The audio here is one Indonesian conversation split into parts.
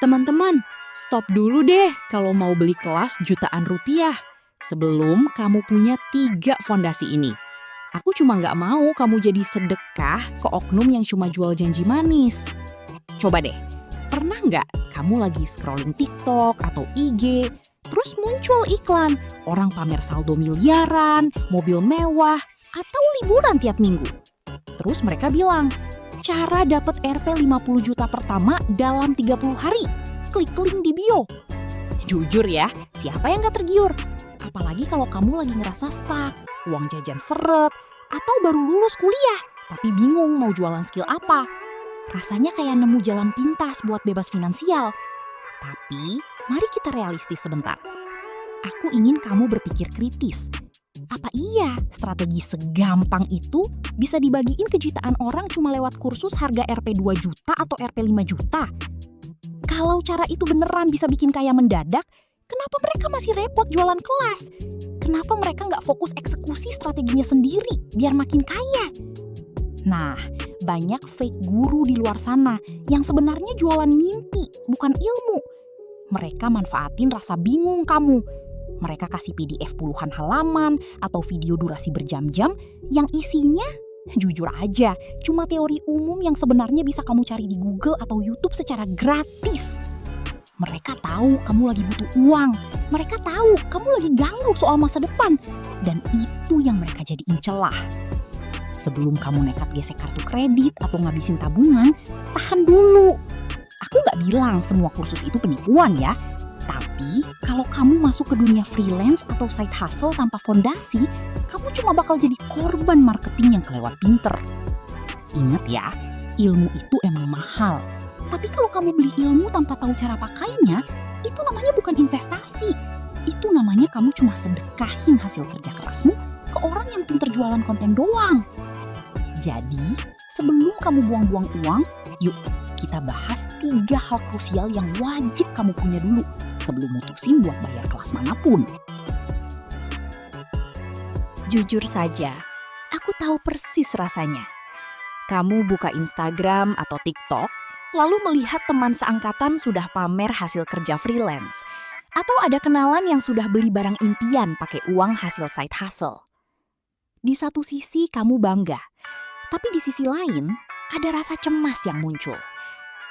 Teman-teman, stop dulu deh kalau mau beli kelas jutaan rupiah. Sebelum kamu punya 3 fondasi ini. Aku cuma nggak mau kamu jadi sedekah ke oknum yang cuma jual janji manis. Coba deh, pernah nggak kamu lagi scrolling TikTok atau IG, terus muncul iklan orang pamer saldo miliaran, mobil mewah, atau liburan tiap minggu? Terus mereka bilang, cara dapat RP 50 juta pertama dalam 30 hari. Klik link di bio. Jujur ya, siapa yang gak tergiur? Apalagi kalau kamu lagi ngerasa stuck, uang jajan seret, atau baru lulus kuliah, tapi bingung mau jualan skill apa. Rasanya kayak nemu jalan pintas buat bebas finansial. Tapi, mari kita realistis sebentar. Aku ingin kamu berpikir kritis. Apa iya strategi segampang itu bisa dibagiin ke jutaan orang cuma lewat kursus harga RP 2 juta atau RP 5 juta? Kalau cara itu beneran bisa bikin kaya mendadak, kenapa mereka masih repot jualan kelas? Kenapa mereka nggak fokus eksekusi strateginya sendiri biar makin kaya? Nah, banyak fake guru di luar sana yang sebenarnya jualan mimpi, bukan ilmu. Mereka manfaatin rasa bingung kamu. Mereka kasih PDF puluhan halaman atau video durasi berjam-jam yang isinya, jujur aja, cuma teori umum yang sebenarnya bisa kamu cari di Google atau YouTube secara gratis. Mereka tahu kamu lagi butuh uang. Mereka tahu kamu lagi galau soal masa depan. Dan itu yang mereka jadiin celah. Sebelum kamu nekat gesek kartu kredit atau ngabisin tabungan, tahan dulu. Aku nggak bilang semua kursus itu penipuan ya. Tapi, kalau kamu masuk ke dunia freelance atau side hustle tanpa fondasi, kamu cuma bakal jadi korban marketing yang kelewat pinter. Ingat ya, ilmu itu emang mahal. Tapi kalau kamu beli ilmu tanpa tahu cara pakainya, itu namanya bukan investasi. Itu namanya kamu cuma sedekahin hasil kerja kerasmu ke orang yang pinter jualan konten doang. Jadi, sebelum kamu buang-buang uang, yuk kita bahas 3 hal krusial yang wajib kamu punya dulu sebelum mutusin buat bayar kelas manapun. Jujur saja, aku tahu persis rasanya. Kamu buka Instagram atau TikTok, lalu melihat teman seangkatan sudah pamer hasil kerja freelance, atau ada kenalan yang sudah beli barang impian pakai uang hasil side hustle. Di satu sisi kamu bangga, tapi di sisi lain ada rasa cemas yang muncul.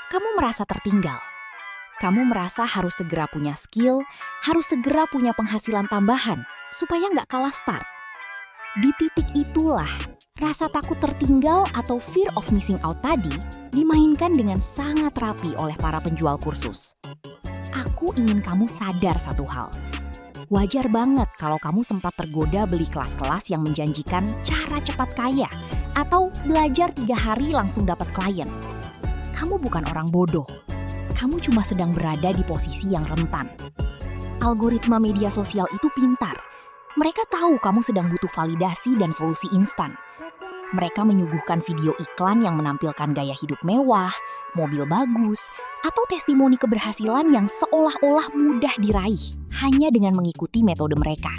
Kamu merasa tertinggal. Kamu merasa harus segera punya skill, harus segera punya penghasilan tambahan, supaya nggak kalah start. Di titik itulah, rasa takut tertinggal atau fear of missing out tadi dimainkan dengan sangat rapi oleh para penjual kursus. Aku ingin kamu sadar satu hal. Wajar banget kalau kamu sempat tergoda beli kelas-kelas yang menjanjikan cara cepat kaya atau belajar 3 hari langsung dapat klien. Kamu bukan orang bodoh. Kamu cuma sedang berada di posisi yang rentan. Algoritma media sosial itu pintar. Mereka tahu kamu sedang butuh validasi dan solusi instan. Mereka menyuguhkan video iklan yang menampilkan gaya hidup mewah, mobil bagus, atau testimoni keberhasilan yang seolah-olah mudah diraih hanya dengan mengikuti metode mereka.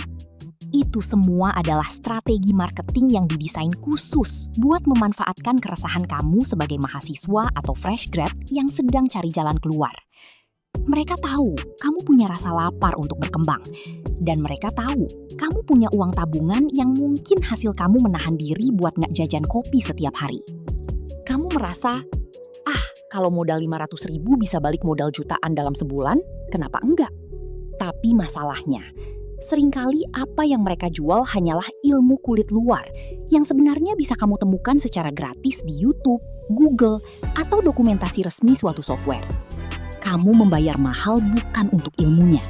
Itu semua adalah strategi marketing yang didesain khusus buat memanfaatkan keresahan kamu sebagai mahasiswa atau fresh grad yang sedang cari jalan keluar. Mereka tahu kamu punya rasa lapar untuk berkembang. Dan mereka tahu kamu punya uang tabungan yang mungkin hasil kamu menahan diri buat nggak jajan kopi setiap hari. Kamu merasa, kalau modal 500.000 bisa balik modal jutaan dalam sebulan, kenapa enggak? Tapi masalahnya, seringkali apa yang mereka jual hanyalah ilmu kulit luar yang sebenarnya bisa kamu temukan secara gratis di YouTube, Google, atau dokumentasi resmi suatu software. Kamu membayar mahal bukan untuk ilmunya,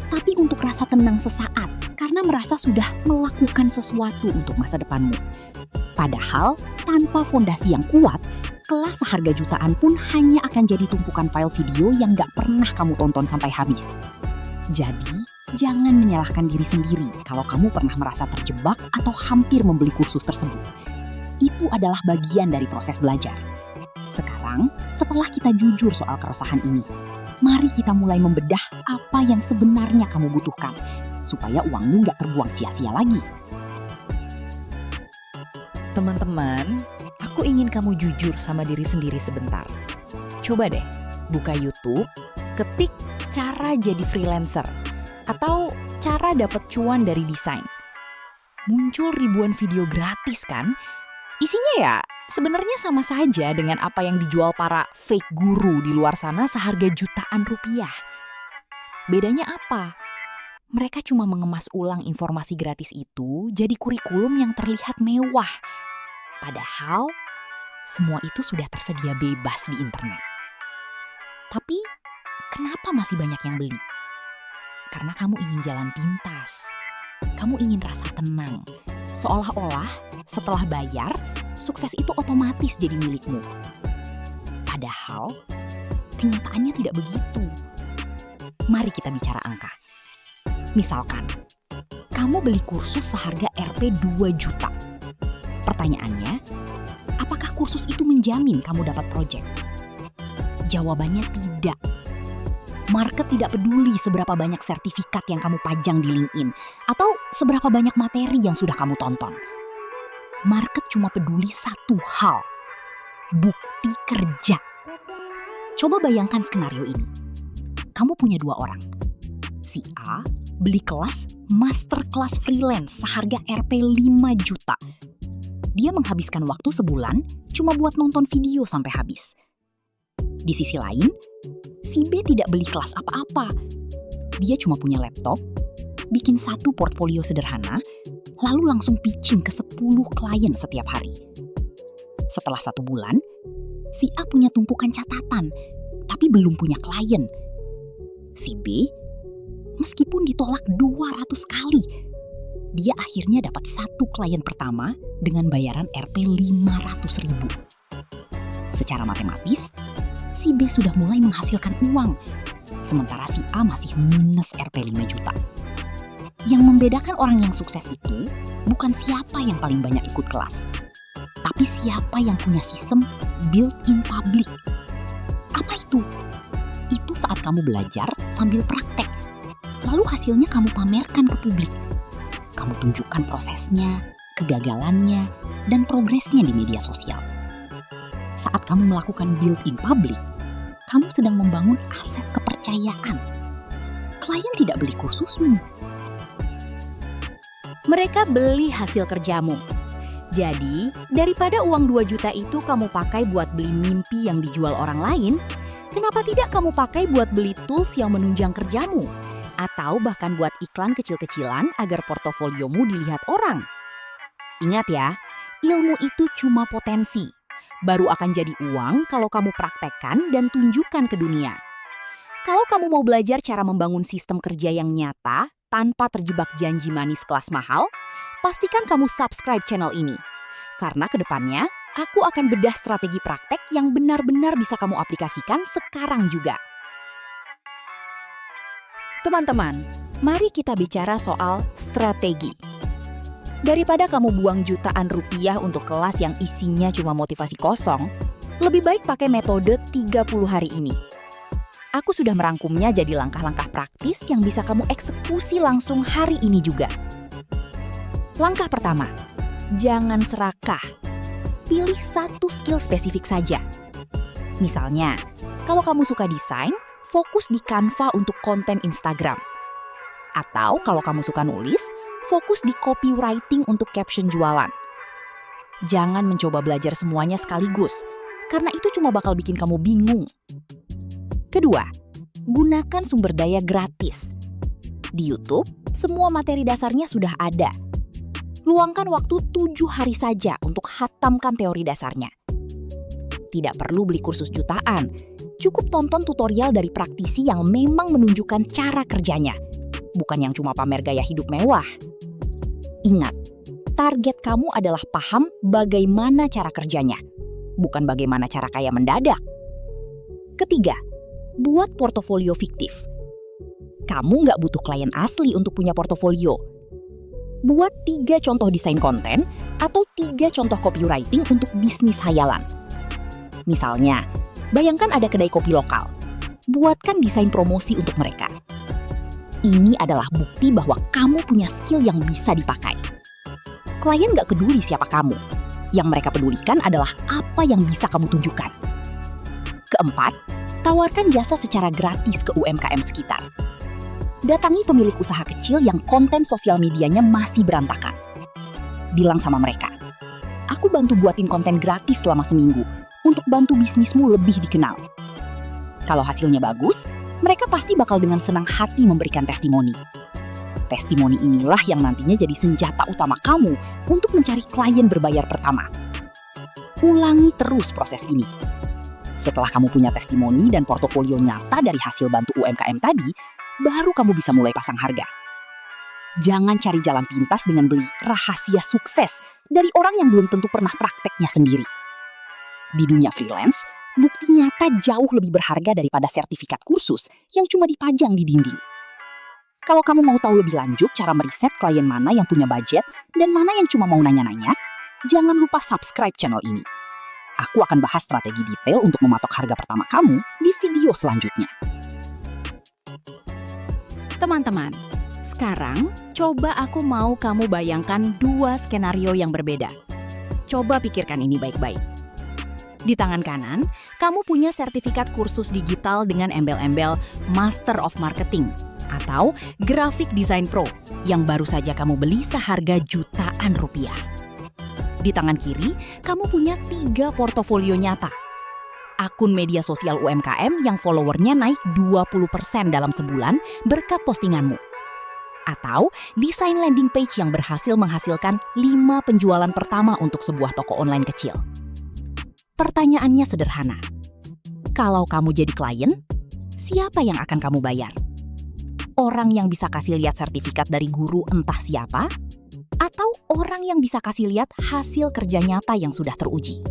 tapi untuk rasa tenang sesaat karena merasa sudah melakukan sesuatu untuk masa depanmu. Padahal, tanpa fondasi yang kuat, kelas seharga jutaan pun hanya akan jadi tumpukan file video yang gak pernah kamu tonton sampai habis. Jadi, jangan menyalahkan diri sendiri kalau kamu pernah merasa terjebak atau hampir membeli kursus tersebut. Itu adalah bagian dari proses belajar. Sekarang, setelah kita jujur soal keresahan ini, mari kita mulai membedah apa yang sebenarnya kamu butuhkan, supaya uangmu nggak terbuang sia-sia lagi. Teman-teman, aku ingin kamu jujur sama diri sendiri sebentar. Coba deh, buka YouTube, ketik cara jadi freelancer atau cara dapat cuan dari desain. Muncul ribuan video gratis kan? Isinya ya sebenarnya sama saja dengan apa yang dijual para fake guru di luar sana seharga jutaan rupiah. Bedanya apa? Mereka cuma mengemas ulang informasi gratis itu jadi kurikulum yang terlihat mewah. Padahal semua itu sudah tersedia bebas di internet. Tapi kenapa masih banyak yang beli? Karena kamu ingin jalan pintas. Kamu ingin rasa tenang. Seolah-olah setelah bayar, sukses itu otomatis jadi milikmu. Padahal kenyataannya tidak begitu. Mari kita bicara angka. Misalkan, kamu beli kursus seharga Rp 2 juta. Pertanyaannya, apakah kursus itu menjamin kamu dapat proyek? Jawabannya tidak. Market tidak peduli seberapa banyak sertifikat yang kamu pajang di LinkedIn atau seberapa banyak materi yang sudah kamu tonton. Market cuma peduli satu hal, bukti kerja. Coba bayangkan skenario ini. Kamu punya 2 orang. Si A beli kelas masterclass freelance seharga Rp 5 juta. Dia menghabiskan waktu sebulan cuma buat nonton video sampai habis. Di sisi lain, si B tidak beli kelas apa-apa. Dia cuma punya laptop, bikin 1 portfolio sederhana, lalu langsung pitching ke 10 klien setiap hari. Setelah 1 bulan, si A punya tumpukan catatan, tapi belum punya klien. Si B, meskipun ditolak 200 kali, dia akhirnya dapat 1 klien pertama dengan bayaran Rp 500.000. Secara matematis, si B sudah mulai menghasilkan uang, sementara si A masih minus Rp 5 juta. Yang membedakan orang yang sukses itu bukan siapa yang paling banyak ikut kelas, tapi siapa yang punya sistem built-in public. Apa itu? Itu saat kamu belajar sambil praktek, lalu hasilnya kamu pamerkan ke publik. Kamu tunjukkan prosesnya, kegagalannya, dan progresnya di media sosial. Saat kamu melakukan built-in public, kamu sedang membangun aset kepercayaan. Klien tidak beli kursusmu. Mereka beli hasil kerjamu. Jadi, daripada uang 2 juta itu kamu pakai buat beli mimpi yang dijual orang lain, kenapa tidak kamu pakai buat beli tools yang menunjang kerjamu? Atau bahkan buat iklan kecil-kecilan agar portofoliomu dilihat orang. Ingat ya, ilmu itu cuma potensi. Baru akan jadi uang kalau kamu praktekkan dan tunjukkan ke dunia. Kalau kamu mau belajar cara membangun sistem kerja yang nyata tanpa terjebak janji manis kelas mahal, pastikan kamu subscribe channel ini. Karena kedepannya, aku akan bedah strategi praktek yang benar-benar bisa kamu aplikasikan sekarang juga. Teman-teman, mari kita bicara soal strategi. Daripada kamu buang jutaan rupiah untuk kelas yang isinya cuma motivasi kosong, lebih baik pakai metode 30 hari ini. Aku sudah merangkumnya jadi langkah-langkah praktis yang bisa kamu eksekusi langsung hari ini juga. Langkah pertama, jangan serakah. Pilih 1 skill spesifik saja. Misalnya, kalau kamu suka desain, fokus di Canva untuk konten Instagram. Atau kalau kamu suka nulis, fokus di copywriting untuk caption jualan. Jangan mencoba belajar semuanya sekaligus, karena itu cuma bakal bikin kamu bingung. Kedua, gunakan sumber daya gratis. Di YouTube, semua materi dasarnya sudah ada. Luangkan waktu 7 hari saja untuk hatamkan teori dasarnya. Tidak perlu beli kursus jutaan, cukup tonton tutorial dari praktisi yang memang menunjukkan cara kerjanya, bukan yang cuma pamer gaya hidup mewah. Ingat, target kamu adalah paham bagaimana cara kerjanya, bukan bagaimana cara kaya mendadak. Ketiga, buat portofolio fiktif. Kamu nggak butuh klien asli untuk punya portofolio. Buat 3 contoh desain konten atau 3 contoh copywriting untuk bisnis hayalan. Misalnya, bayangkan ada kedai kopi lokal. Buatkan desain promosi untuk mereka. Ini adalah bukti bahwa kamu punya skill yang bisa dipakai. Klien nggak peduli siapa kamu. Yang mereka pedulikan adalah apa yang bisa kamu tunjukkan. Keempat, Tawarkan jasa secara gratis ke UMKM sekitar. Datangi pemilik usaha kecil yang konten sosial medianya masih berantakan. Bilang sama mereka, aku bantu buatin konten gratis selama seminggu untuk bantu bisnismu lebih dikenal. Kalau hasilnya bagus, mereka pasti bakal dengan senang hati memberikan testimoni. Testimoni inilah yang nantinya jadi senjata utama kamu untuk mencari klien berbayar pertama. Ulangi terus proses ini. Setelah kamu punya testimoni dan portofolio nyata dari hasil bantu UMKM tadi, baru kamu bisa mulai pasang harga. Jangan cari jalan pintas dengan beli rahasia sukses dari orang yang belum tentu pernah prakteknya sendiri. Di dunia freelance, bukti nyata jauh lebih berharga daripada sertifikat kursus yang cuma dipajang di dinding. Kalau kamu mau tahu lebih lanjut cara meriset klien mana yang punya budget dan mana yang cuma mau nanya-nanya, jangan lupa subscribe channel ini. Aku akan bahas strategi detail untuk mematok harga pertama kamu di video selanjutnya. Teman-teman, sekarang coba aku mau kamu bayangkan 2 skenario yang berbeda. Coba pikirkan ini baik-baik. Di tangan kanan, kamu punya sertifikat kursus digital dengan embel-embel Master of Marketing atau Graphic Design Pro yang baru saja kamu beli seharga jutaan rupiah. Di tangan kiri, kamu punya 3 portofolio nyata. Akun media sosial UMKM yang followernya naik 20% dalam sebulan berkat postinganmu. Atau desain landing page yang berhasil menghasilkan 5 penjualan pertama untuk sebuah toko online kecil. Pertanyaannya sederhana. Kalau kamu jadi klien, siapa yang akan kamu bayar? Orang yang bisa kasih lihat sertifikat dari guru entah siapa? Atau orang yang bisa kasih lihat hasil kerja nyata yang sudah teruji?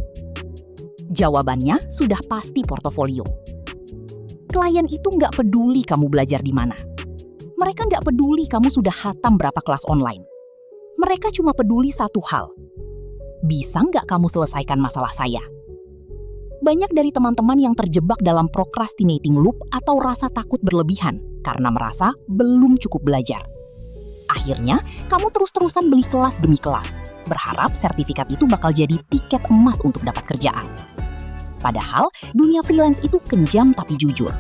Jawabannya sudah pasti portofolio. Klien itu nggak peduli kamu belajar di mana. Mereka nggak peduli kamu sudah hatam berapa kelas online. Mereka cuma peduli satu hal. Bisa nggak kamu selesaikan masalah saya? Banyak dari teman-teman yang terjebak dalam procrastinating loop atau rasa takut berlebihan karena merasa belum cukup belajar. Akhirnya, kamu terus-terusan beli kelas demi kelas, berharap sertifikat itu bakal jadi tiket emas untuk dapat kerjaan. Padahal, dunia freelance itu kejam tapi jujur.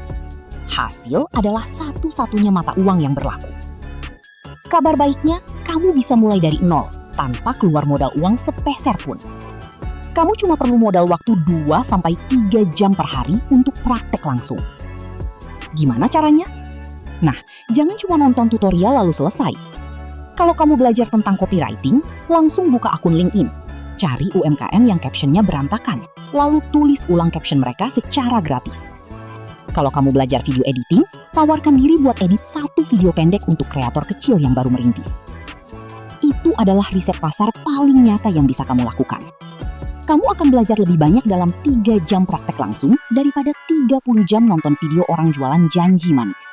Hasil adalah satu-satunya mata uang yang berlaku. Kabar baiknya, kamu bisa mulai dari nol, tanpa keluar modal uang sepeser pun. Kamu cuma perlu modal waktu 2-3 jam per hari untuk praktek langsung. Gimana caranya? Nah, jangan cuma nonton tutorial lalu selesai. Kalau kamu belajar tentang copywriting, langsung buka akun LinkedIn. Cari UMKM yang captionnya berantakan, lalu tulis ulang caption mereka secara gratis. Kalau kamu belajar video editing, tawarkan diri buat edit 1 video pendek untuk kreator kecil yang baru merintis. Itu adalah riset pasar paling nyata yang bisa kamu lakukan. Kamu akan belajar lebih banyak dalam 3 jam praktek langsung daripada 30 jam nonton video orang jualan janji manis.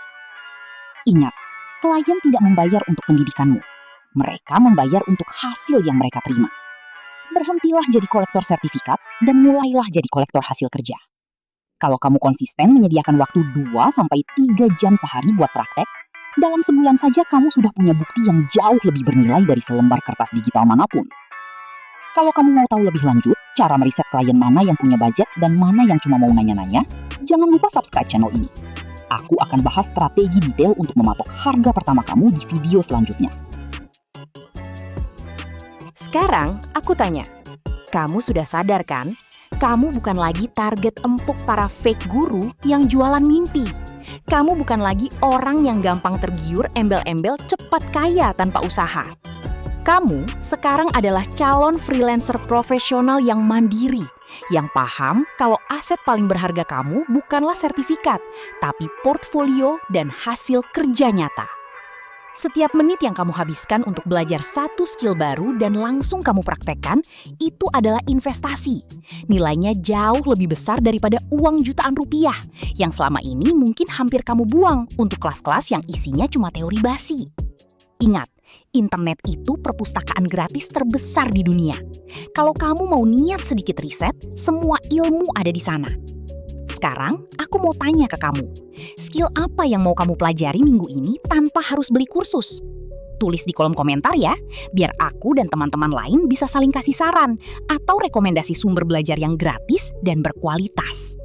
Ingat, klien tidak membayar untuk pendidikanmu. Mereka membayar untuk hasil yang mereka terima. Berhentilah jadi kolektor sertifikat dan mulailah jadi kolektor hasil kerja. Kalau kamu konsisten menyediakan waktu 2-3 jam sehari buat praktek, dalam sebulan saja kamu sudah punya bukti yang jauh lebih bernilai dari selembar kertas digital manapun. Kalau kamu mau tahu lebih lanjut, cara meriset klien mana yang punya budget dan mana yang cuma mau nanya-nanya, jangan lupa subscribe channel ini. Aku akan bahas strategi detail untuk mematok harga pertama kamu di video selanjutnya. Sekarang, aku tanya, kamu sudah sadar kan? Kamu bukan lagi target empuk para fake guru yang jualan mimpi. Kamu bukan lagi orang yang gampang tergiur embel-embel cepat kaya tanpa usaha. Kamu sekarang adalah calon freelancer profesional yang mandiri, yang paham kalau aset paling berharga kamu bukanlah sertifikat, tapi portfolio dan hasil kerja nyata. Setiap menit yang kamu habiskan untuk belajar 1 skill baru dan langsung kamu praktekkan, itu adalah investasi. Nilainya jauh lebih besar daripada uang jutaan rupiah, yang selama ini mungkin hampir kamu buang untuk kelas-kelas yang isinya cuma teori basi. Ingat, internet itu perpustakaan gratis terbesar di dunia. Kalau kamu mau niat sedikit riset, semua ilmu ada di sana. Sekarang, aku mau tanya ke kamu, skill apa yang mau kamu pelajari minggu ini tanpa harus beli kursus? Tulis di kolom komentar ya, biar aku dan teman-teman lain bisa saling kasih saran atau rekomendasi sumber belajar yang gratis dan berkualitas.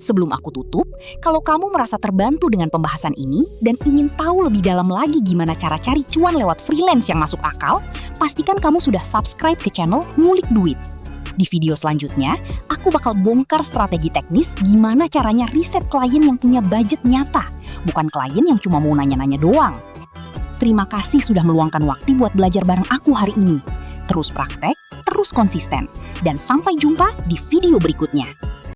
Sebelum aku tutup, kalau kamu merasa terbantu dengan pembahasan ini dan ingin tahu lebih dalam lagi gimana cara cari cuan lewat freelance yang masuk akal, pastikan kamu sudah subscribe ke channel Ngulik Duit. Di video selanjutnya, aku bakal bongkar strategi teknis gimana caranya riset klien yang punya budget nyata, bukan klien yang cuma mau nanya-nanya doang. Terima kasih sudah meluangkan waktu buat belajar bareng aku hari ini. Terus praktek, terus konsisten, dan sampai jumpa di video berikutnya.